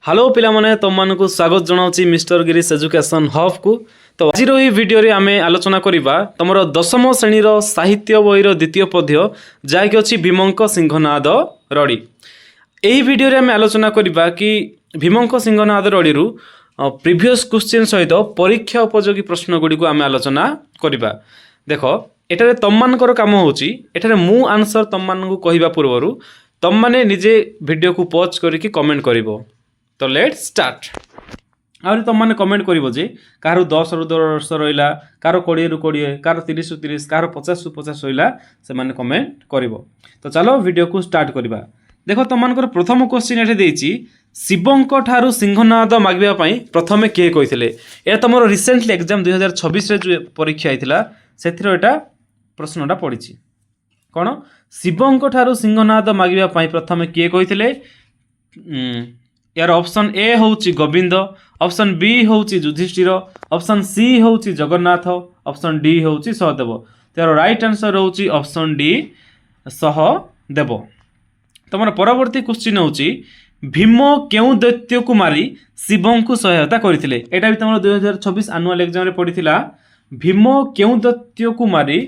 Hello पिलामने तुमको स्वागत जनाऊँ mister Girish education hub को। तो आज भिडियो आम आलोचना करवा तुम दशम श्रेणी साहित्य बहीर द्वितीय पद्य जहाँकि अच्छी भीमंक सिंहनाद रड़ी। यही भिडियो आम आलोचना करवा कि भीमंक सिंहनाद रड़ी प्रीवियस क्वेश्चन सहित परीक्षा उपयोगी प्रश्न गुड़ी आम आलोचना करवा। देख एठारे तुम मानकर काम होची एठारे मु आंसर तुम मानकु कहवा पूर्व तुम माने निजे वीडियो को पॉज करके कमेंट करिवो। तो लेट स्टार्ट। आहुरी तुम मैंने कमेंट करिवो जे कार 10 रु 10 रहा, कार 20 रु 20, कार 30 रु 30, कार 50 रु 50 रहा से माने कमेंट करिवो। तो चलो वीडियो को स्टार्ट करवा। देखो तुम मानकर प्रथम क्वेश्चन एठे देइछि शिवंक ठारू सिंहनाद मागिबा पई प्रथमे के कहिथिले। ए तमरो रिसेंटली एग्जाम 2026 रे जो परीक्षा आइथिला सेथिरो एटा प्रश्नटा पड़िछि। कोन शिवंक ठारू सिंहनाद मागिबा पई प्रथमे के कहिथिले। यार ऑप्शन ए होउची गोविंद, ऑप्शन बी होउची युधिष्ठिर, ऑप्शन सी होउची जगन्नाथ, ऑप्शन डी होउची सहदेव। यार राइट आंसर होउची ऑप्शन डी सहदेव। तुम परवर्ती क्वेश्चन होउची भीम केउ दैत्य को मारी शिवं को सहायता करथिले। एटा भी तुम 2026 एनुअल एग्जाम रे पढ़िथिला। भीम केउ दैत्य को मारी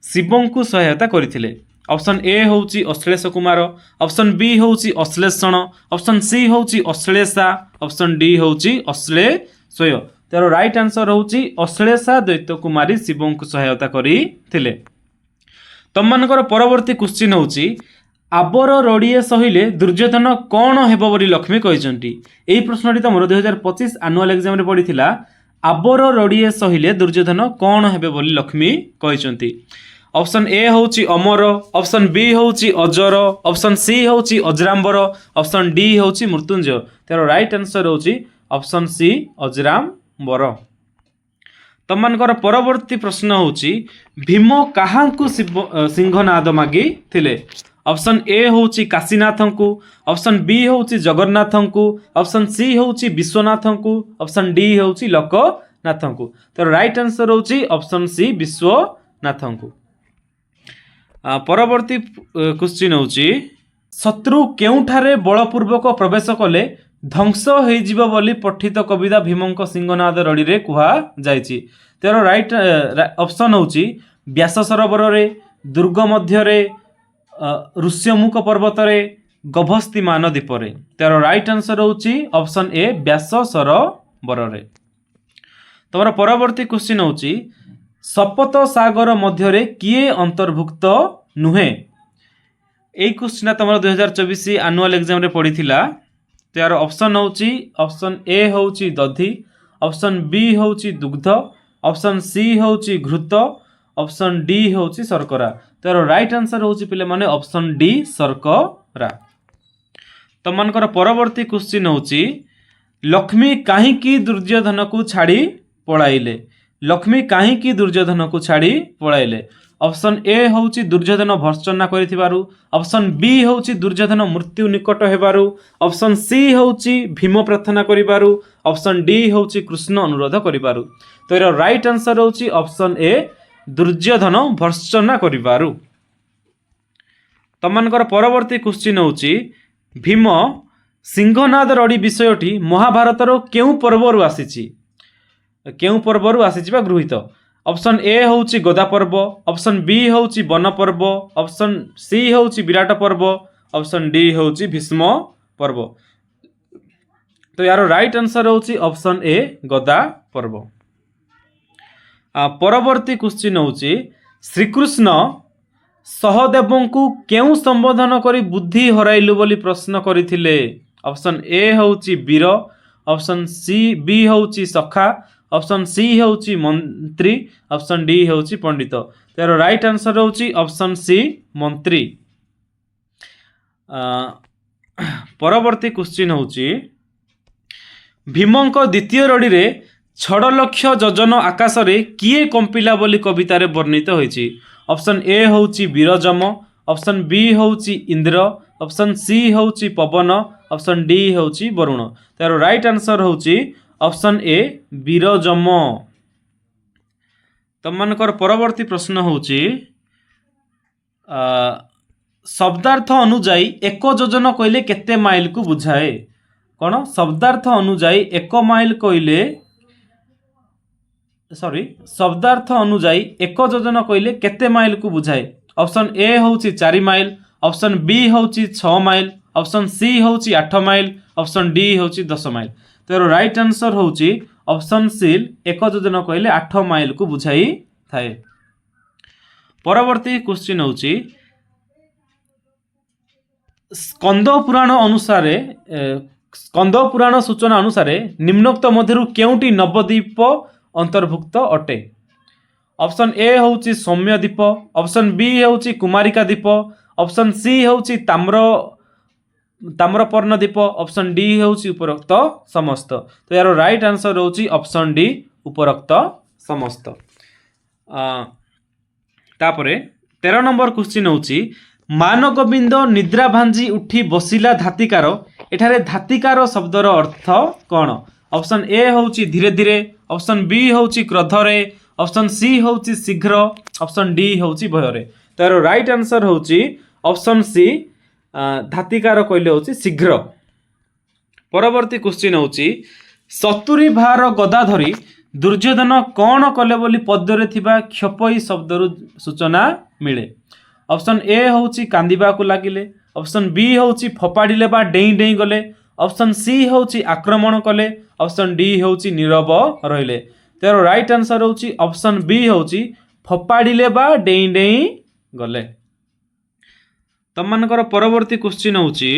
शिवं को सहायता करथिले। ऑप्शन ए होउची अश्लेष कुमार, ऑप्शन बी होउची अश्लेषण, ऑप्शन सी होउची अश्लेषा, ऑप्शन डी होउची अश्लेषय। तार राइट आंसर होउची अश्लेषा दैत्य कुमारी शिवं को सहायता करिथिले। तुम मानकर परवर्ती क्वेश्चन होउची आबर रड़िए सहिले दुर्योधन कौन हेबो बोली लक्ष्मी कहिसंती। एही प्रश्नटी तुमरो 2025 एनुअल एग्जाम रे पढ़िथिला। आबर रड़िए सहिले दुर्योधन कौन हेबे बोली लक्ष्मी कहिसंती। ऑप्शन ए होउची अमर, ऑप्शन बी होउची अजर, ऑप्शन सी होउची अजराम्बर, ऑप्शन डी होउची मृत्युंजय। तार राइट आंसर होउची ऑप्शन सी अजराम्बर। तुम मानकर परवर्ती प्रश्न होउची भीम काहांकु सिंहनाद मागी थिले। ऑप्शन ए होउची काशीनाथंकु, ऑप्शन बी होउची जगन्नाथंकु, ऑप्शन सी होउची विश्वनाथंकु, ऑप्शन डी होउची लोकनाथंकु। तार राइट आंसर होउची ऑप्शन सी विश्वनाथंकु। परवर्ती क्वेश्चन होउची शत्रु केउठारे बलपूर्वक प्रवेश कले ध्वंस होइजिबो बोली पठित कविता भीमंक सिंहनाद रड़ी रे कुहा जायछि। तार राइट ऑप्शन होउची व्यास सरोवर रे, दुर्ग मध्य रे, ऋष्यमुख पर्वत रे, गभस्तिमान द्वीप रे। तार राइट आंसर होउची ऑप्शन ए व्यास सरोवर रे। तमरा परवर्ती क्वेश्चन होउची सपत सागर मध्य किए अंतर्भुक्त नुहे। यही क्वेश्चन तुम 2024 एनुअल एग्जाम रे पढ़िथिला। तो यार ऑप्शन होउची ऑप्शन ए होउची दधि, ऑप्शन बी होउची दुग्ध, ऑप्शन सी होउची घृत, ऑप्शन डी होउची शर्करा। तो यार राइट आंसर होउची पिले माने ऑप्शन डी शर्करा। तुम मानकर परवर्ती क्वेश्चन होउची लक्ष्मी काहींकी दुर्योधन को छाड़ी पळाइले। लक्ष्मी काहींकी दुर्योधन को छाड़ी पळाइले। ऑप्शन ए होउची दुर्योधन भर्त्सना करिथिबारु, ऑप्शन बी होउची दुर्योधन मृत्यु निकट हेबारु, ऑप्शन सी होउची भीम प्रार्थना करिबारु, ऑप्शन डी होउची कृष्ण अनुरोध करिबारु। तो एरा राइट आंसर होउची ऑप्शन ए दुर्योधन भर्त्सना करिबारु। तमनकर परवर्ती क्वेश्चन होउची भीम सिंहनाद रड़ी विषयटी महाभारतर केउ पर्वरु आसीची। केउ पर्वरु आसीची बा गृहीत। ऑप्शन ए होउची गदा पर्व, ऑप्शन बी होउची वन पर्व, ऑप्शन सी होउची विराट पर्व, ऑप्शन डी होउची भीष्म पर्व। तो यार राइट आंसर होउची ऑप्शन ए गदा पर्व। परवर्ती क्वेश्चन होउची श्रीकृष्ण सहदेवं को केउ संबोधन करी बुद्धि हराइलु बोली प्रश्न करिथिले। ऑप्शन ए होउची वीर, ऑप्शन सी बी होउची सखा, ऑप्शन सी होउची मंत्री, ऑप्शन डी होउची पंडित। तार राइट आंसर होउची ऑप्शन सी मंत्री। परवर्ती क्वेश्चन होउची भीमंक द्वितीय रड़ी रे छड़ लक्ष योजन आकाश रे किए कंपिला बोली कविता रे वर्णित होइची। ऑप्शन ए होउची वीरजम, ऑप्शन बी होउची इंद्र, ऑप्शन सी होउची पवन, ऑप्शन डी होउची वरुण। तार राइट आंसर होउची ऑप्शन ए वीरजम। तुम मानकर परवर्ती प्रश्न होउची शब्दार्थ अनुजाई एक योजन कहले केते माइल को बुझाए। कौन शब्दार्थ अनुजाई 1 माइल कहले सॉरी शब्दार्थ अनुजाई 1 योजन कहले केते माइल को बुझाए ऑप्शन ए होची 4 माइल ऑप्शन बी होची 6 माइल ऑप्शन सी होची 8 माइल ऑप्शन डी होची 10 माइल तो यार राइट आंसर होची ऑप्शन सी 1 योजन कहले 8 माइल को बुझाई थाए। परवर्ती क्वेश्चन होची स्कंद पुराण अनुसार स्कंद पुराण सूचना अनुसार निम्नोक्त मध्यरु केउटी नवद्वीप अंतर्भुक्त अटे ऑप्शन ए होची सौम्य द्वीप ऑप्शन बी होची कुमारिका द्वीप ऑप्शन सी होची ताम्रपर्ण द्वीप ऑप्शन डी होची उपरोक्त समस्त तो यार राइट आंसर होची ऑप्शन डी उपरोक्त समस्त। तापरे 13 नंबर क्वेश्चन होची मानगोविंद निद्रा भांजी उठी बसिला धातिकार एठारे धातिकार शब्दर अर्थ कौन ऑप्शन ए होची धीरे धीरे ऑप्शन बी होची क्रोधरे ऑप्शन सी होची शीघ्र ऑप्शन डी होची भୟରେ तो यार राइट आंसर होची ऑप्शन सी धातिकार कहले होची शीघ्र। परवर्ती क्वेश्चन होची 70 भार गदा धरी दुर्योधन कौन कले बोली पद्ୟରେ थिबा क्षपई शब्दरु सूचना मिले ऑप्शन ए होची कांदिबा को लागिले ऑप्शन बी होची फोपाडिले बा डेई डेई गले ऑप्शन सी होची आक्रमण कले ऑप्शन डी होची नीरव रहिले तो यार राइट आंसर होची ऑप्शन बी होची फोपाडिले बा डेई डेई गले। तम मानकर परवर्ती क्वेश्चन होची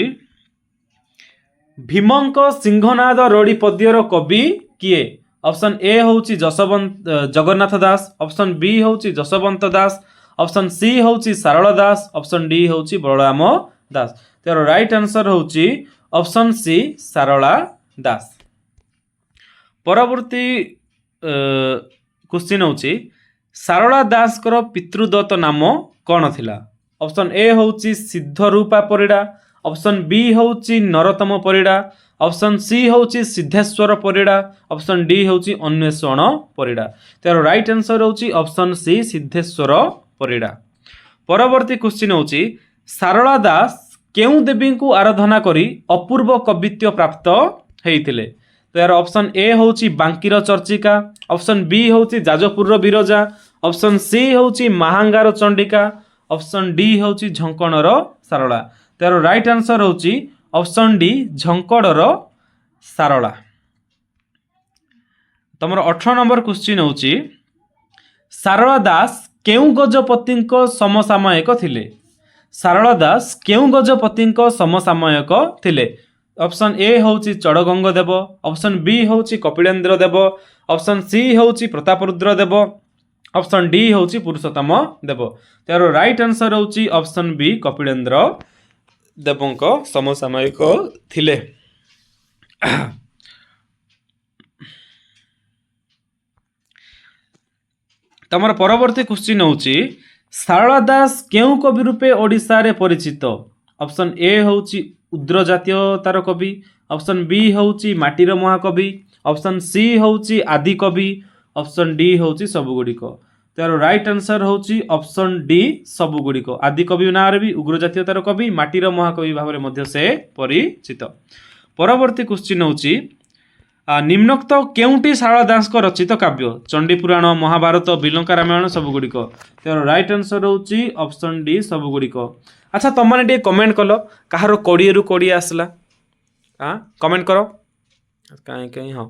भीमंक सिंहनाद रोडी पद्यर कवि किए ऑप्शन ए होची जगन्नाथ दास ऑप्शन बी होची जसवंत दास ऑप्शन सी होची सारल दास ऑप्शन डी होची बलराम दास तो यार राइट आंसर होची ऑप्शन सी सारला दास। परवर्ती क्वेश्चन होची सारला दास कर पितृदत्त नाम कौन थिला ऑप्शन ए होची सिद्धरूपा परिडा ऑप्शन बी होची नरोत्तम परिडा ऑप्शन सी होची सिद्धेश्वर परिडा ऑप्शन डी होची अन्वेषण परिडा तो यार राइट आंसर होची ऑप्शन सी सिद्धेश्वर परिडा। परवर्ती क्वेश्चन होची सारला दास केउ देवी को आराधना करी अपूर्व कवित्व प्राप्त हेइथिले तो यार ऑप्शन ए होची बांकीर चर्चिका ऑप्शन बी होची जाजपुर बिरजा ऑप्शन सी होची महांगार चंडिका ऑप्शन डी होची झंकणर सारला तो यार राइट आंसर होची ऑप्शन डी झंकड़र सारला। तमर 18 नंबर क्वेश्चन होची सारला दास केउ गजपति समसामयिक थिले सारला दास केउ गजपति समसामयिक थिले ऑप्शन ए होची चढ़गंग देव ऑप्शन बी होची कपिलेन्द्र देव ऑप्शन सी होची प्रतापरुद्र देव ऑप्शन डी होची पुरुषोत्तम देव त्यार राइट आंसर होची ऑप्शन बी कपिलेन्द्र देवंक समसामयिक थिले। तमर परवर्ती क्वेश्चन होची सारला दास केउ कवि रूपे ओडिशा रे परिचित ऑप्शन ए होची उद्र जातीयतार कवि ऑप्शन बी होची माटीर महाकवि ऑप्शन सी होची आदि कवि ऑप्शन डी होची सबुगुड़िक त्यार राइट आंसर होची ऑप्शन डी सबुगुड़िक आदि कवि ना रे भी उग्र जातीयतार कवि माटीर महाकवि भाव में मध्य से परिचित। परवर्ती क्वेश्चन होची निम्नोक्त केउटी सारला दास को रचित काव्य चंडीपुराण महाभारत बिलंका रामायण सबुगुड़िक त्यार राइट आंसर होची ऑप्शन डी सबुगुड़िक। अच्छा तुम मैंने कमेंट कल कहार 20 रु 20 आसला हाँ कमेंट करो कहीं कहीं हाँ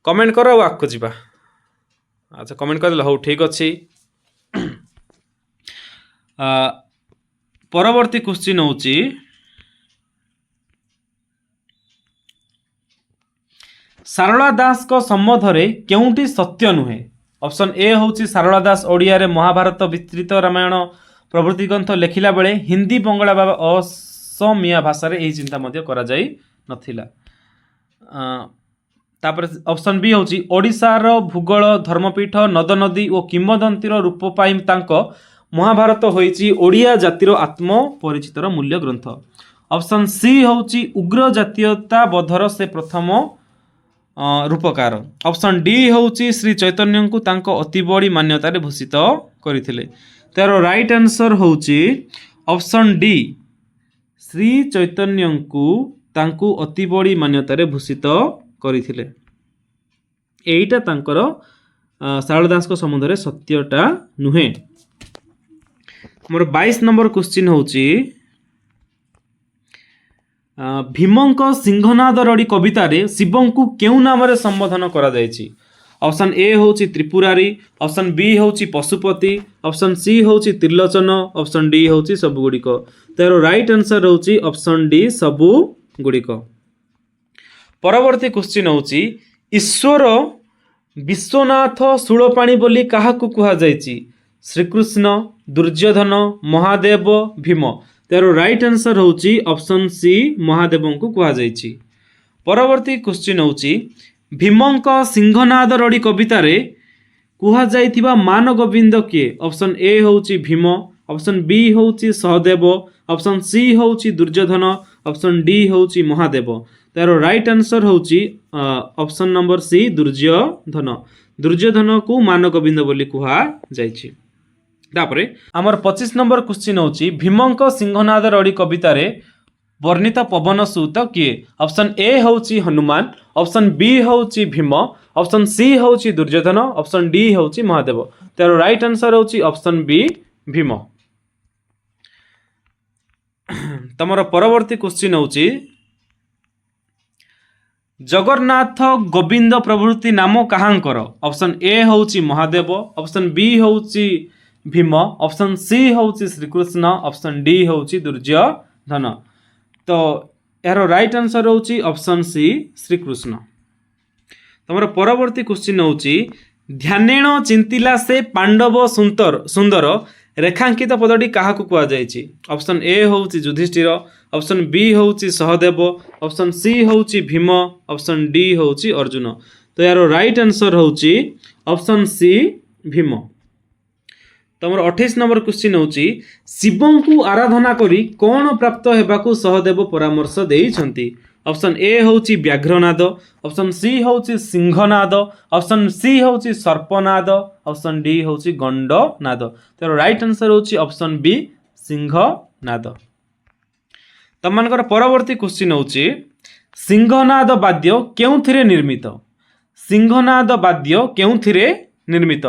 कमेंट करो आगको जीवा अच्छा कमेंट कर हो ठीक अच्छी। परवर्ती क्वेश्चन होची सारला दास को सम्बन्धरे केउटी सत्य नुहे ऑप्शन ए होची सारला दास ओडिया रे महाभारत विस्तृत रामायण प्रभृति ग्रंथ लेखिला बेले हिंदी बंगला बा असमिया भाषा रे एही चिंता मध्य करा जाई नथिला। तापर ऑप्शन बी होची ओडिशार भूगोल धर्मपीठ नद नदी और किंवदंतीर रूप पाई तांको महाभारत होईची ओडिया जातिर आत्म परिचितर मूल्य ग्रंथ। ऑप्शन सी होची उग्र जातीयता बोधर से प्रथम रूपकार। ऑप्शन डी होची श्री चैतन्य को तांको अति बड़ी मान्यता रे भूषित करथिले तार राइट आंसर होची ऑप्शन डी श्री चैतन्य को ତାଙ୍କୁ ଅତି ବଡ଼ି ମାନ୍ୟତାରେ ଭୂଷିତ କରିଥିଲେ। ଏଇଟା ତାଙ୍କର ଶାରଳା ଦାସଙ୍କ ସମ୍ବନ୍ଧରେ ସତ୍ୟଟା ନୁହେଁ। ମୋର 22 ନମ୍ବର କ୍ୱେଶ୍ଚିନ୍ ହେଉଛି ଭୀମଙ୍କ ସିଂହନାଦ ରଡ଼ି କବିତାରେ ଶିବଙ୍କୁ କେଉଁ ନାମରେ ସମ୍ବୋଧନ କରାଯାଇଛି? ଅପସନ୍ ଏ ହେଉଛି ତ୍ରିପୁରାରୀ, ଅପସନ୍ ବି ହେଉଛି ପଶୁପତି, ଅପସନ୍ ସି ହେଉଛି ତ୍ରିଲୋଚନ, ଅପସନ୍ ଡି ହେଉଛି ସବୁଗୁଡ଼ିକ। ତାର ରାଇଟ୍ ଆନ୍ସର ହେଉଛି ଅପସନ୍ ଡି ସବୁଗୁଡ଼ିକ। ପରବର୍ତ୍ତୀ କ୍ୱେଶ୍ଚିନ୍ ହେଉଛି ଈଶ୍ୱର ବିଶ୍ୱନାଥ ଶୂଳପାଣି ବୋଲି କାହାକୁ କୁହାଯାଇଛି? ଶ୍ରୀକୃଷ୍ଣ, ଦୁର୍ଯ୍ୟୋଧନ, ମହାଦେବ, ଭୀମ। ତାର ରାଇଟ୍ ଆନ୍ସର ହେଉଛି ଅପସନ୍ ସି ମହାଦେବଙ୍କୁ କୁହାଯାଇଛି। ପରବର୍ତ୍ତୀ କ୍ୱେଶ୍ଚିନ୍ ହେଉଛି ଭୀମଙ୍କ ସିଂହନାଦ ରଡ଼ି କବିତାରେ କୁହାଯାଇଥିବା ମାନଗୋବିନ୍ଦ କିଏ? ଅପସନ୍ ଏ ହେଉଛି ଭୀମ, ଅପସନ୍ ବି ହେଉଛି ସହଦେବ, ଅପସନ୍ ସି ହେଉଛି ଦୁର୍ଯ୍ୟୋଧନ, ଅପସନ୍ ଡି ହେଉଛି ମହାଦେବ। ତାର ରାଇଟ୍ ଆନ୍ସର ହେଉଛି ଅପସନ୍ ନମ୍ବର ସି ଦୁର୍ଯ୍ୟୋଧନ। ଦୁର୍ଯ୍ୟୋଧନକୁ ମାନଗୋବିନ୍ଦ ବୋଲି କୁହାଯାଇଛି। ତାପରେ ଆମର 25 ନମ୍ବର କ୍ୱେଶ୍ଚିନ୍ ହେଉଛି ଭୀମଙ୍କ ସିଂହନାଦ ରଡ଼ି କବିତାରେ ବର୍ଣ୍ଣିତ ପବନ ସୁତ କିଏ? ଅପସନ୍ ଏ ହେଉଛି ହନୁମାନ, ଅପସନ୍ ବି ହେଉଛି ଭୀମ, ଅପସନ୍ ସି ହେଉଛି ଦୁର୍ଯ୍ୟୋଧନ, ଅପସନ୍ ଡି ହେଉଛି ମହାଦେବ। ତାର ରାଇଟ୍ ଆନ୍ସର ହେଉଛି ଅପସନ୍ ବି ଭୀମ। ତମର ପରବର୍ତ୍ତୀ କ୍ୱେଶ୍ଚିନ୍ ହେଉଛି ଜଗନ୍ନାଥ ଗୋବିନ୍ଦ ପ୍ରଭୃତି ନାମ କାହାଙ୍କର? ଅପସନ୍ ଏ ହେଉଛି ମହାଦେବ, ଅପସନ୍ ବି ହେଉଛି ଭୀମ, ଅପସନ୍ ସି ହେଉଛି ଶ୍ରୀକୃଷ୍ଣ, ଅପସନ୍ ଡି ହେଉଛି ଦୁର୍ଯ୍ୟୋଧନ। ତ ଏହାର ରାଇଟ୍ ଆନ୍ସର ହେଉଛି ଅପସନ୍ ସି ଶ୍ରୀକୃଷ୍ଣ। ତମର ପରବର୍ତ୍ତୀ କ୍ୱେଶ୍ଚିନ୍ ହେଉଛି ଧ୍ୟାନେଣ ଚିନ୍ତିଲା ସେ ପାଣ୍ଡବ ସୁନ୍ଦର ରେଖାଙ୍କିତ ପଦଟି କାହାକୁ କୁହାଯାଇଛି? ଅପସନ୍ ଏ ହେଉଛି ଯୁଧିଷ୍ଠିର, ଅପସନ୍ ବି ହେଉଛି ସହଦେବ, ଅପସନ୍ ସି ହେଉଛି ଭୀମ, ଅପସନ୍ ଡି ହେଉଛି ଅର୍ଜୁନ। ତ ଏହାର ରାଇଟ୍ ଆନ୍ସର ହେଉଛି ଅପସନ୍ ସି ଭୀମ। ତମର 28 ନମ୍ବର କ୍ୱେଶ୍ଚିନ୍ ହେଉଛି ଶିବଙ୍କୁ ଆରାଧନା କରି କ'ଣ ପ୍ରାପ୍ତ ହେବାକୁ ସହଦେବ ପରାମର୍ଶ ଦେଇଛନ୍ତି? ଅପସନ୍ ଏ ହେଉଛି ବ୍ୟାଘ୍ରନାଦ, ଅପସନ୍ ସି ହେଉଛି ସିଂହନାଦ, ଅପସନ୍ ସି ହେଉଛି ସର୍ପନାଦ, ଅପସନ୍ ଡି ହେଉଛି ଗଣ୍ଡନାଦ। ତାର ରାଇଟ୍ ଆନ୍ସର ହେଉଛି ଅପସନ୍ ବି ସିଂହନାଦ। ତମମାନଙ୍କର ପରବର୍ତ୍ତୀ କ୍ୱେଶ୍ଚିନ୍ ହେଉଛି ସିଂହନାଦ ବାଦ୍ୟ କେଉଁଥିରେ ନିର୍ମିତ? ସିଂହନାଦ ବାଦ୍ୟ କେଉଁଥିରେ ନିର୍ମିତ?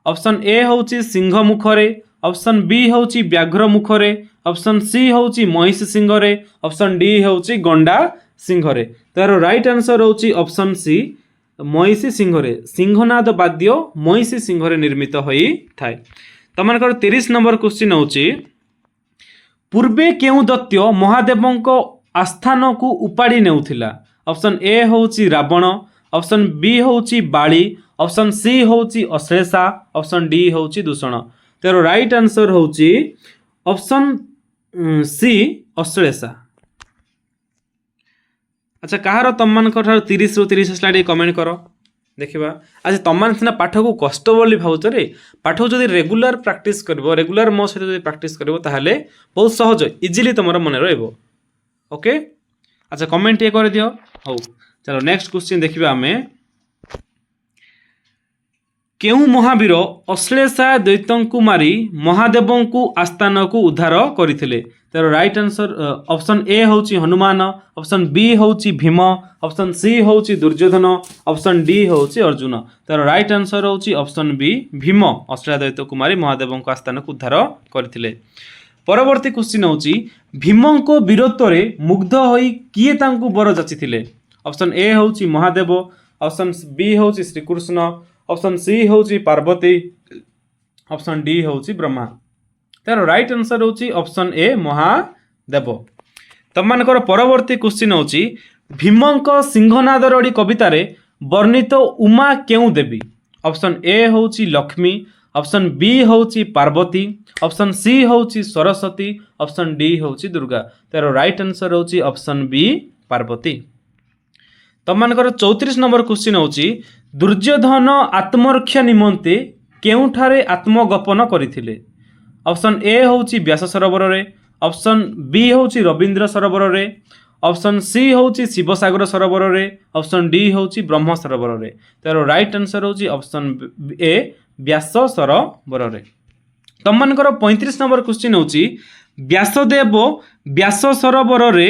ଅପସନ୍ ଏ ହେଉଛି ସିଂହ ମୁଖରେ, ଅପସନ୍ ବି ହେଉଛି ବ୍ୟାଘ୍ର ମୁଖରେ, ଅପସନ୍ ସି ହେଉଛି ମହିଷୀ ସିଂହରେ, ଅପସନ୍ ଡି ହେଉଛି ଗଣ୍ଡା ସିଂହରେ। ତାର ରାଇଟ୍ ଆନ୍ସର ହେଉଛି ଅପସନ୍ ସି ମହିଷୀ ସିଂହରେ। ସିଂହନାଦ ବାଦ୍ୟ ମହିଷୀ ସିଂହରେ ନିର୍ମିତ ହୋଇଥାଏ। ତମମାନଙ୍କର 30 ନମ୍ବର କ୍ୱେଶ୍ଚିନ୍ ହେଉଛି ପୂର୍ବେ କେଉଁ ଦୈତ୍ୟ ମହାଦେବଙ୍କ ଆସ୍ଥାନକୁ ଉପାଡ଼ି ନେଉଥିଲା? ଅପସନ୍ ଏ ହେଉଛି ରାବଣ, ଅପସନ୍ ବି ହେଉଛି ବାଳି, ଅପସନ୍ ସି ହେଉଛି ଅଶ୍ଳେଷା, ଅପସନ୍ ଡି ହେଉଛି ଦୂଷଣ। ତାର ରାଇଟ୍ ଆନ୍ସର ହେଉଛି ଅପସନ୍ ସି ଅଶ୍ଳେଷା। ଆଚ୍ଛା କାହାର ତମମାନଙ୍କ ଠାରୁ 30 ରୁ 30 ଆସିଲା ଟିକେ କମେଣ୍ଟ କର ଦେଖିବା। ଆଚ୍ଛା ତମମାନେ ସିନା ପାଠକୁ କଷ୍ଟ ବୋଲି ଭାବୁଛ ରେ, ପାଠକୁ ଯଦି ରେଗୁଲାର ପ୍ରାକ୍ଟିସ୍ କରିବ, ରେଗୁଲାର ମୋ ସହିତ ଯଦି ପ୍ରାକ୍ଟିସ୍ କରିବ ତାହେଲେ ବହୁତ ସହଜ ଇଜିଲି ତମର ମନେ ରହିବ। ଓକେ ଆଚ୍ଛା କମେଣ୍ଟ ଟିକେ କରିଦିଅ। ହଉ ଚାଲ ନେକ୍ସଟ କ୍ୱେଶ୍ଚିନ୍ ଦେଖିବା ଆମେ। କେଉଁ ମହାବୀର ଅଶ୍ଳେଷା ଦୈତ୍ୟଙ୍କୁ ମାରି ମହାଦେବଙ୍କୁ ଆସ୍ଥାନକୁ ଉଦ୍ଧାର କରିଥିଲେ? ତାର ରାଇଟ୍ ଆନ୍ସର ଅପସନ୍ ଏ ହେଉଛି ହନୁମାନ, ଅପସନ୍ ବି ହେଉଛି ଭୀମ, ଅପସନ୍ ସି ହେଉଛି ଦୁର୍ଯ୍ୟୋଧନ, ଅପସନ୍ ଡି ହେଉଛି ଅର୍ଜୁନ। ତାର ରାଇଟ୍ ଆନ୍ସର ହେଉଛି ଅପସନ୍ ବି ଭୀମ ଅଶ୍ଳେଷା ଦୈତ୍ୟକୁ ମାରି ମହାଦେବଙ୍କ ଆସ୍ଥାନକୁ ଉଦ୍ଧାର କରିଥିଲେ। ପରବର୍ତ୍ତୀ କ୍ୱେଶ୍ଚିନ୍ ହେଉଛି ଭୀମଙ୍କ ବୀରତ୍ୱରେ ମୁଗ୍ଧ ହୋଇ କିଏ ତାଙ୍କୁ ବର ଯାଚିଥିଲେ? ଅପସନ୍ ଏ ହେଉଛି ମହାଦେବ, ଅପସନ୍ ବି ହେଉଛି ଶ୍ରୀକୃଷ୍ଣ, ଅପସନ୍ ସି ହେଉଛି ପାର୍ବତୀ, ଅପସନ୍ ଡି ହେଉଛି ବ୍ରହ୍ମା। ତାର ରାଇଟ୍ ଆନ୍ସର ହେଉଛି ଅପସନ୍ ଏ ମହାଦେବ। ତମମାନଙ୍କର ପରବର୍ତ୍ତୀ କ୍ୱେଶ୍ଚିନ୍ ହେଉଛି ଭୀମଙ୍କ ସିଂହନାଦ ରଡ଼ି କବିତାରେ ବର୍ଣ୍ଣିତ ଉମା କେଉଁ ଦେବୀ? ଅପସନ୍ ଏ ହେଉଛି ଲକ୍ଷ୍ମୀ, ଅପସନ୍ ବି ହେଉଛି ପାର୍ବତୀ, ଅପସନ୍ ସି ହେଉଛି ସରସ୍ୱତୀ, ଅପସନ୍ ଡି ହେଉଛି ଦୁର୍ଗା। ତାର ରାଇଟ୍ ଆନ୍ସର ହେଉଛି ଅପସନ୍ ବି ପାର୍ବତୀ। ତମମାନଙ୍କର 34 ନମ୍ବର କ୍ୱେଶ୍ଚିନ୍ ହେଉଛି ଦୁର୍ଯ୍ୟୋଧନ ଆତ୍ମରକ୍ଷା ନିମନ୍ତେ କେଉଁଠାରେ ଆତ୍ମଗୋପନ କରିଥିଲେ? ଅପସନ୍ ଏ ହେଉଛି ବ୍ୟାସ ସରୋବରରେ, ଅପସନ୍ ବି ହେଉଛି ରବୀନ୍ଦ୍ର ସରୋବରରେ, ଅପସନ୍ ସି ହେଉଛି ଶିବସାଗର ସରୋବରରେ, ଅପସନ୍ ଡି ହେଉଛି ବ୍ରହ୍ମ ସରୋବରରେ। ତାର ରାଇଟ୍ ଆନ୍ସର ହେଉଛି ଅପସନ୍ ଏ ବ୍ୟାସ ସରୋବରରେ। ତମମାନଙ୍କର 35 ନମ୍ବର କ୍ୱେଶ୍ଚିନ୍ ହେଉଛି ବ୍ୟାସଦେବ ବ୍ୟାସ ସରୋବରରେ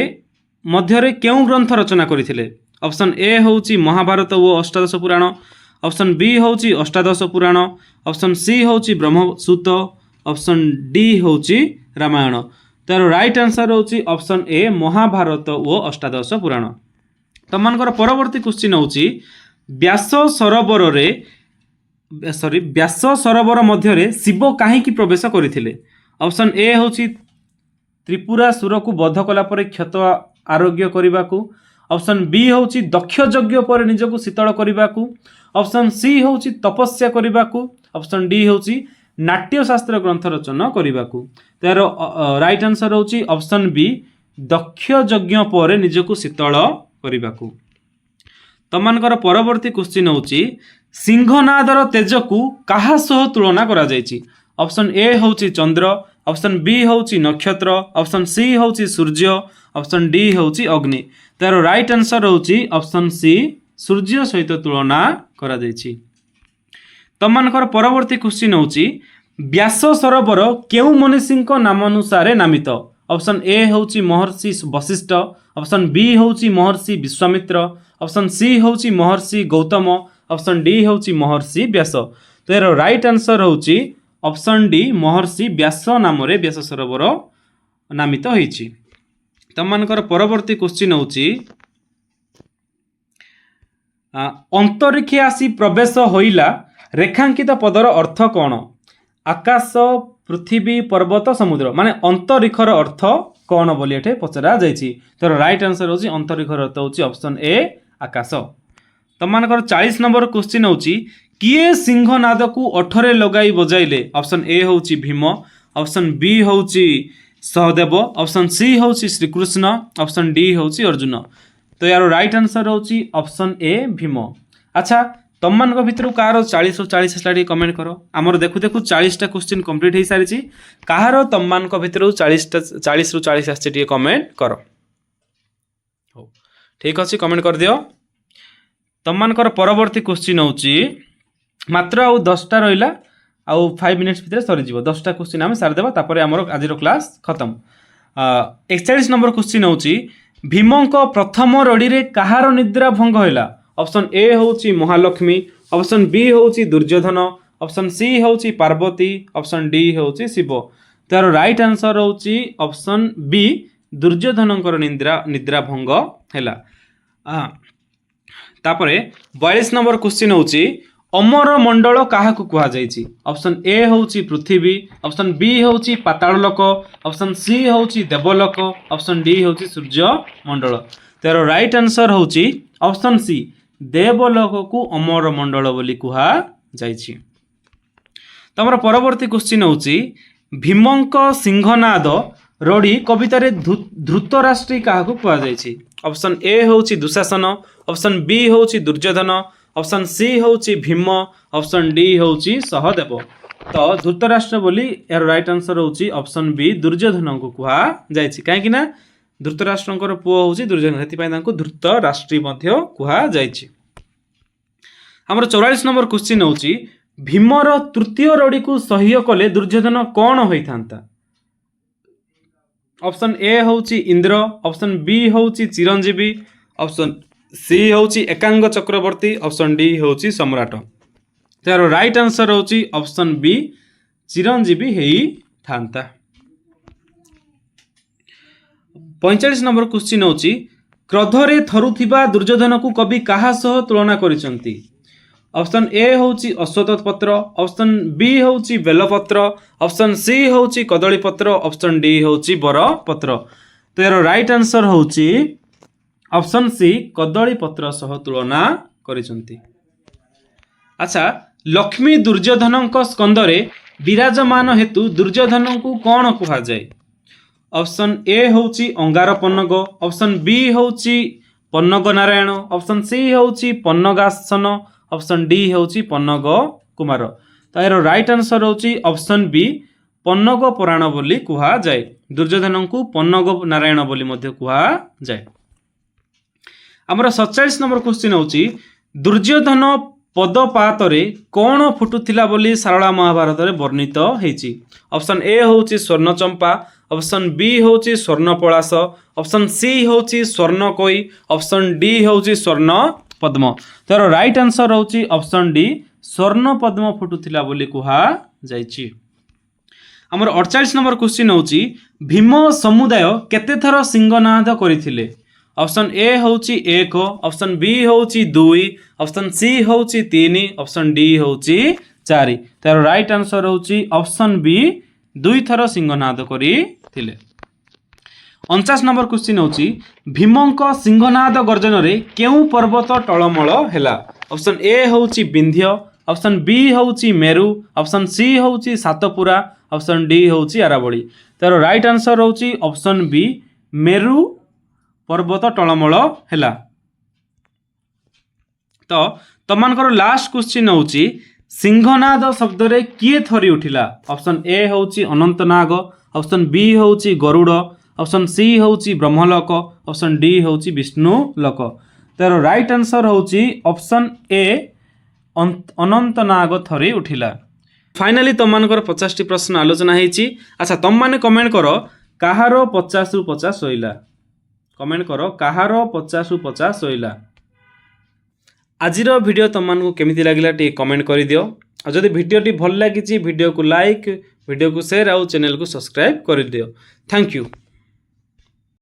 ମଧ୍ୟରେ କେଉଁ ଗ୍ରନ୍ଥ ରଚନା କରିଥିଲେ? ଅପସନ୍ ଏ ହେଉଛି ମହାଭାରତ ଓ ଅଷ୍ଟାଦଶ ପୁରାଣ, ଅପସନ୍ ବି ହେଉଛି ଅଷ୍ଟାଦଶ ପୁରାଣ, ଅପସନ୍ ସି ହେଉଛି ବ୍ରହ୍ମସୂତ, ଅପସନ୍ ଡି ହେଉଛି ରାମାୟଣ। ତାର ରାଇଟ୍ ଆନ୍ସର ହେଉଛି ଅପସନ୍ ଏ ମହାଭାରତ ଓ ଅଷ୍ଟାଦଶ ପୁରାଣ। ତମମାନଙ୍କର ପରବର୍ତ୍ତୀ କ୍ୱେଶ୍ଚିନ୍ ହେଉଛି ବ୍ୟାସ ସରୋବର ମଧ୍ୟରେ ଶିବ କାହିଁକି ପ୍ରବେଶ କରିଥିଲେ? ଅପସନ୍ ଏ ହେଉଛି ତ୍ରିପୁରାସୁରକୁ ବଧ କଲା ପରେ କ୍ଷତ ଆରୋଗ୍ୟ କରିବାକୁ, ଅପସନ୍ ବି ହେଉଛି ଦକ୍ଷ ଯଜ୍ଞ ପରେ ନିଜକୁ ଶୀତଳ କରିବାକୁ, ଅପସନ୍ ସି ହେଉଛି ତପସ୍ୟା କରିବାକୁ, ଅପସନ୍ ଡି ହେଉଛି ନାଟ୍ୟଶାସ୍ତ୍ର ଗ୍ରନ୍ଥ ରଚନା କରିବାକୁ। ତାର ରାଇଟ୍ ଆନ୍ସର ହେଉଛି ଅପସନ୍ ବି ଦକ୍ଷ ଯଜ୍ଞ ପରେ ନିଜକୁ ଶୀତଳ କରିବାକୁ। ତମମାନଙ୍କର ପରବର୍ତ୍ତୀ କ୍ୱେଶ୍ଚିନ୍ ହେଉଛି ସିଂହନାଦର ତେଜକୁ କାହା ସହ ତୁଳନା କରାଯାଇଛି? ଅପସନ୍ ଏ ହେଉଛି ଚନ୍ଦ୍ର, ଅପସନ୍ ବି ହେଉଛି ନକ୍ଷତ୍ର, ଅପସନ୍ ସି ହେଉଛି ସୂର୍ଯ୍ୟ, ଅପସନ୍ ଡି ହେଉଛି ଅଗ୍ନି। ତାର ରାଇଟ୍ ଆନ୍ସର ହେଉଛି ଅପସନ୍ ସି ସୂର୍ଯ୍ୟ ସହିତ ତୁଳନା କରାଯାଇଛି। ତମମାନଙ୍କର ପରବର୍ତ୍ତୀ କ୍ୱେଶ୍ଚିନ୍ ହେଉଛି ବ୍ୟାସ ସରୋବର କେଉଁ ମନୀଷୀଙ୍କ ନାମ ଅନୁସାରେ ନାମିତ? ଅପସନ୍ ଏ ହେଉଛି ମହର୍ଷି ବଶିଷ୍ଠ, ଅପସନ୍ ବି ହେଉଛି ମହର୍ଷି ବିଶ୍ୱାମିତ୍ର, ଅପସନ୍ ସି ହେଉଛି ମହର୍ଷି ଗୌତମ, ଅପସନ୍ ଡି ହେଉଛି ମହର୍ଷି ବ୍ୟାସ। ତ ଏହାର ରାଇଟ୍ ଆନ୍ସର ହେଉଛି ଅପସନ୍ ଡି ମହର୍ଷି ବ୍ୟାସ ନାମରେ ବ୍ୟାସ ସରୋବର ନାମିତ ହୋଇଛି। ତମମାନଙ୍କର ପରବର୍ତ୍ତୀ କ୍ୱେଶ୍ଚିନ୍ ହେଉଛି ଅନ୍ତରୀକ୍ଷେ ଆସି ପ୍ରବେଶ ହୋଇଲା ରେଖାଙ୍କିତ ପଦର ଅର୍ଥ କ'ଣ? ଆକାଶ, ପୃଥିବୀ, ପର୍ବତ, ସମୁଦ୍ର। ମାନେ ଅନ୍ତରୀକ୍ଷର ଅର୍ଥ କ'ଣ ବୋଲି ଏଠି ପଚରା ଯାଇଛି। ତାର ରାଇଟ୍ ଆନ୍ସର ହେଉଛି ଅନ୍ତରୀକ୍ଷର ଅର୍ଥ ହେଉଛି ଅପସନ୍ ଏ ଆକାଶ। ତମମାନଙ୍କର 40 ନମ୍ବର କ୍ୱେଶ୍ଚିନ୍ ହେଉଛି କିଏ ସିଂହନାଦକୁ ଓଠରେ ଲଗାଇ ବଜାଇଲେ? ଅପସନ୍ ଏ ହେଉଛି ଭୀମ, ଅପସନ୍ ବି ହେଉଛି ସହଦେବ, ଅପସନ୍ ସି ହେଉଛି ଶ୍ରୀକୃଷ୍ଣ, ଅପସନ୍ ଡି ହେଉଛି ଅର୍ଜୁନ। ତ ଏହାର ରାଇଟ୍ ଆନ୍ସର ହେଉଛି ଅପସନ୍ ଏ ଭୀମ। ଆଚ୍ଛା, ତମମାନଙ୍କ ଭିତରୁ କାହାର 40ରୁ 40 ଆସିଲା ଟିକେ କମେଣ୍ଟ କର। ଆମର ଦେଖୁ ଦେଖୁ 40ଟା କ୍ୱେଶ୍ଚିନ୍ କମ୍ପ୍ଲିଟ୍ ହେଇସାରିଛି। କାହାର ତମମାନଙ୍କ ଭିତରୁ 40ରୁ 40 ଆସିছে ଟିକେ କମେଣ୍ଟ କର। ହଉ, ଠିକ୍ ଅଛି, କମେଣ୍ଟ କରିଦିଅ। ତମମାନଙ୍କର ପରବର୍ତ୍ତୀ କ୍ୱେଶ୍ଚିନ୍ ହେଉଛି ମାତ୍ର ଆଉ 10ଟା ରହିଲା, ଆଉ 5 ମିନିଟ୍ସ ଭିତରେ ସରିଯିବ। 10ଟା କ୍ୱେଶ୍ଚିନ୍ ଆମେ ସାରିଦେବା, ତାପରେ ଆମର ଆଜିର କ୍ଲାସ୍ ଖତମ। 41 ନମ୍ବର କ୍ୱେଶ୍ଚିନ୍ ହେଉଛି ଭୀମଙ୍କ ପ୍ରଥମ ରଡ଼ିରେ କାହାର ନିଦ୍ରା ଭଙ୍ଗ ହେଲା? ଅପସନ୍ ଏ ହେଉଛି ମହାଲକ୍ଷ୍ମୀ, ଅପସନ୍ ବି ହେଉଛି ଦୁର୍ଯ୍ୟୋଧନ, ଅପସନ୍ ସି ହେଉଛି ପାର୍ବତୀ, ଅପସନ୍ ଡି ହେଉଛି ଶିବ। ତାର ରାଇଟ୍ ଆନ୍ସର ହେଉଛି ଅପସନ୍ ବି ଦୁର୍ଯ୍ୟୋଧନଙ୍କର ନିଦ୍ରା ଭଙ୍ଗ ହେଲା। ତାପରେ 42 ନମ୍ବର କ୍ୱେଶ୍ଚିନ୍ ହେଉଛି ଅମର ମଣ୍ଡଳ କାହାକୁ କୁହାଯାଇଛି? ଅପସନ୍ ଏ ହେଉଛି ପୃଥିବୀ, ଅପସନ୍ ବି ହେଉଛି ପାତାଳ ଲୋକ, ଅପସନ୍ ସି ହେଉଛି ଦେବଲୋକ, ଅପସନ୍ ଡି ହେଉଛି ସୂର୍ଯ୍ୟ ମଣ୍ଡଳ। ତାର ରାଇଟ୍ ଆନ୍ସର ହେଉଛି ଅପସନ୍ ସି ଦେବଲୋକକୁ ଅମର ମଣ୍ଡଳ ବୋଲି କୁହାଯାଇଛି। ତମର ପରବର୍ତ୍ତୀ କ୍ୱେଶ୍ଚିନ୍ ହେଉଛି ଭୀମଙ୍କ ସିଂହନାଦ ରଡ଼ି କବିତାରେ ଧୃତରାଷ୍ଟ୍ରୀ କାହାକୁ କୁହାଯାଇଛି? ଅପସନ୍ ଏ ହେଉଛି ଦୁଶାସନ, ଅପସନ୍ ବି ହେଉଛି ଦୁର୍ଯ୍ୟୋଧନ, ଅପସନ୍ ସି ହେଉଛି ଭୀମ, ଅପସନ୍ ଡି ହେଉଛି ସହଦେବ। ତ ଧୃତରାଷ୍ଟ୍ର ବୋଲି ଏହାର ରାଇଟ୍ ଆନ୍ସର ହେଉଛି ଅପସନ୍ ବି ଦୁର୍ଯ୍ୟୋଧନଙ୍କୁ କୁହାଯାଇଛି। କାହିଁକି ନା ଧୃତରାଷ୍ଟ୍ରଙ୍କର ପୁଅ ହେଉଛି ଦୁର୍ଯ୍ୟୋଧନ, ସେଥିପାଇଁ ତାଙ୍କୁ ଧୃତରାଷ୍ଟ୍ରୀ ମଧ୍ୟ କୁହାଯାଇଛି। ଆମର 44 ନମ୍ବର କ୍ୱେଶ୍ଚିନ୍ ହେଉଛି ଭୀମର ତୃତୀୟ ରଡ଼ିକୁ ସହ୍ୟ କଲେ ଦୁର୍ଯ୍ୟୋଧନ କ'ଣ ହୋଇଥାନ୍ତା? ଅପସନ୍ ଏ ହେଉଛି ଇନ୍ଦ୍ର, ଅପସନ୍ ବି ହେଉଛି ଚିରଞ୍ଜୀବୀ, ଅପସନ୍ ସି ହେଉଛି ଏକାଙ୍ଗ ଚକ୍ରବର୍ତ୍ତୀ, ଅପସନ୍ ଡି ହେଉଛି ସମ୍ରାଟ। ତାର ରାଇଟ୍ ଆନ୍ସର ହେଉଛି ଅପସନ୍ ବି ଚିରଞ୍ଜୀବୀ ହେଇଥାନ୍ତା। 45 ନମ୍ବର କ୍ୱେଶ୍ଚିନ୍ ହେଉଛି କ୍ରୋଧରେ ଥରୁଥିବା ଦୁର୍ଯ୍ୟୋଧନକୁ କବି କାହା ସହ ତୁଳନା କରିଛନ୍ତି? ଅପସନ୍ ଏ ହେଉଛି ଅଶ୍ୱତ୍ଥ ପତ୍ର, ଅପସନ୍ ବି ହେଉଛି ବେଲପତ୍ର, ଅପସନ୍ ସି ହେଉଛି କଦଳୀପତ୍ର, ଅପସନ୍ ଡି ହେଉଛି ବରପତ୍ର। ତ ଏହାର ରାଇଟ୍ ଆନ୍ସର ହେଉଛି ଅପସନ୍ ସି କଦଳୀପତ୍ର ସହ ତୁଳନା କରିଛନ୍ତି। ଆଚ୍ଛା, ଲକ୍ଷ୍ମୀ ଦୁର୍ଯ୍ୟୋଧନଙ୍କ ସ୍କନ୍ଧରେ ବିରାଜମାନ ହେତୁ ଦୁର୍ଯ୍ୟୋଧନଙ୍କୁ କ'ଣ କୁହାଯାଏ? ଅପସନ୍ ଏ ହେଉଛି ଅଙ୍ଗାର ପନଗ, ଅପସନ୍ ବି ହେଉଛି ପନଗ ନାରାୟଣ, ଅପସନ୍ ସି ହେଉଛି ପନଗାସନ, ଅପସନ୍ ଡି ହେଉଛି ପନଗ କୁମାର। ତ ଏହାର ରାଇଟ୍ ଆନ୍ସର ହେଉଛି ଅପସନ୍ ବି ପନଗ ପରାଣ ବୋଲି କୁହାଯାଏ। ଦୁର୍ଯ୍ୟୋଧନଙ୍କୁ ପନଗ ନାରାୟଣ ବୋଲି ମଧ୍ୟ କୁହାଯାଏ। ଆମର 47 ନମ୍ବର କ୍ୱେଶ୍ଚିନ୍ ହେଉଛି ଦୁର୍ଯ୍ୟୋଧନ ପଦପାତରେ କ'ଣ ଫୁଟୁଥିଲା ବୋଲି ସାରଳା ମହାଭାରତରେ ବର୍ଣ୍ଣିତ ହେଇଛି? ଅପସନ୍ ଏ ହେଉଛି ସ୍ୱର୍ଣ୍ଣଚମ୍ପା, ऑप्शन बी होची स्वर्ण पलाश, ऑप्शन सी होची स्वर्ण कोई, ऑप्शन डी होची स्वर्ण पद्म। तर राइट आंसर होची ऑप्शन डी स्वर्ण पद्म फुटुथिला बोली कुहा जायछि। हमर 48 नंबर क्वेश्चन होची भीम समुदाय केते थर सिंहनाद करिथिले। ऑप्शन ए होची 1, ऑप्शन बी होची 2, ऑप्शन सी होची 3, ऑप्शन डी होची 4। तर राइट आंसर होची ऑप्शन बी 2 थर सिंहनाद करिथिले। 49 नंबर क्वेश्चन होची भीमंक सिंहनाद गर्जन रे केउ पर्वत टळमळ हेला। ऑप्शन ए होची विंध्य, ऑप्शन बी होची मेरु, ऑप्शन सी होची सातपुरा, ऑप्शन डी होची अरावली। तर राइट आंसर होची ऑप्शन बी मेरु पर्वत टळमळ हेला। तो तमानकर लास्ट क्वेश्चन होची सिंहनाद शब्द रे किए थरी उठिला। ऑप्शन ए होची अनंतनाग, ऑप्शन बी होची गरुड़, ऑप्शन सी होची ब्रह्मलोक, ऑप्शन डी होची विष्णुलोक। तर राइट आंसर होची ऑप्शन ए अनंतनाग थरी उठिला। फाइनली तमानकर 50 टी प्रश्न आलोचना हेची। अच्छा तुम माने कमेंट करो कहार 50 रु 50 होइला, कमेंट करो कहार 50 रु 50 होइला। आजिर वीडियो तुमको केमिति लागिला टी कमेंट करि दियो। आ जदि वीडियो टी भल लागिची वीडियो को लाइक, वीडियो को शेयर आउ चैनल को सब्सक्राइब कर दियो। Thank you.